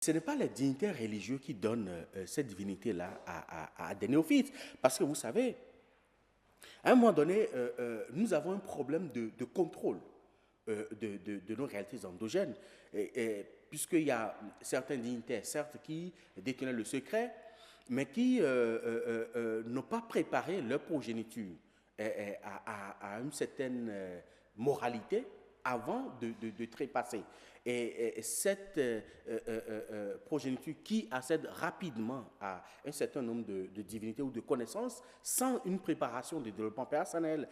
Ce n'est pas les dignitaires religieux qui donnent cette divinité-là à des néophytes. Parce que vous savez, à un moment donné, nous avons un problème de contrôle de nos réalités endogènes. Puisqu'il y a certains dignitaires, certes, qui détenaient le secret, mais qui n'ont pas préparé leur progéniture à une certaine moralité avant de trépasser. Et cette progéniture qui accède rapidement à un certain nombre de divinités ou de connaissances sans une préparation de développement personnel,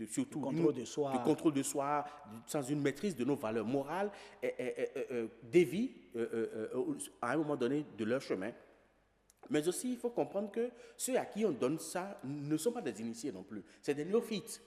surtout de contrôle de soi, sans une maîtrise de nos valeurs morales, dévient à un moment donné de leur chemin. Mais aussi, il faut comprendre que ceux à qui on donne ça ne sont pas des initiés non plus, c'est des néophytes.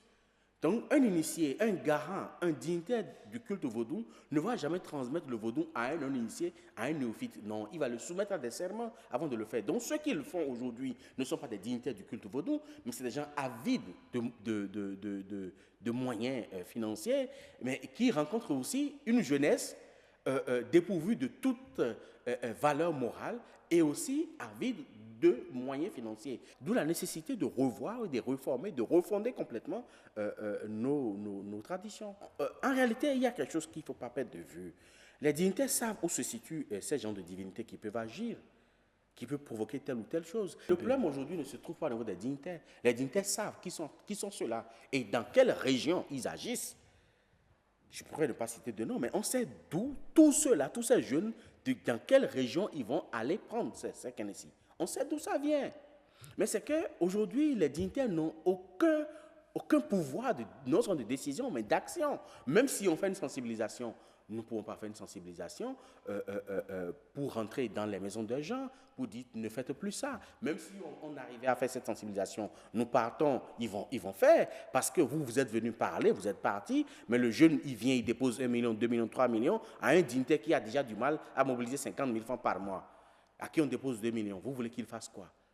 Donc, un initié, un garant, un dignitaire du culte vaudou ne va jamais transmettre le vaudou à un non-initié, à un néophyte. Non, il va le soumettre à des serments avant de le faire. Donc, ceux qui le font aujourd'hui ne sont pas des dignitaires du culte vaudou, mais c'est des gens avides de moyens financiers, mais qui rencontrent aussi une jeunesse dépourvue de toute valeur morale et aussi avide de moyens financiers. D'où la nécessité de revoir, de réformer, de refonder complètement nos traditions. En réalité, il y a quelque chose qu'il ne faut pas perdre de vue. Les dignitaires savent où se situent ces gens de divinités qui peuvent agir, qui peuvent provoquer telle ou telle chose. Le problème aujourd'hui ne se trouve pas au niveau des dignitaires. Les dignitaires savent qui sont ceux-là et dans quelle région ils agissent. Je pourrais ne pas citer de nom, mais on sait d'où tous ceux-là, tous ces jeunes, dans quelle région ils vont aller prendre ces Kenessi. On sait d'où ça vient. Mais c'est qu'aujourd'hui, les dignitaires n'ont aucun pouvoir, non seulement de décision, mais d'action. Même si on fait une sensibilisation, nous ne pouvons pas faire une sensibilisation pour rentrer dans les maisons des gens, pour dire ne faites plus ça. Même si on arrivait à faire cette sensibilisation, nous partons, ils vont faire, parce que vous êtes venus parler, vous êtes partis, mais le jeune, il vient, il dépose 1 million, 2 millions, 3 millions à un dignitaire qui a déjà du mal à mobiliser 50 000 francs par mois, à qui on dépose 2 millions. Vous voulez qu'il fasse quoi?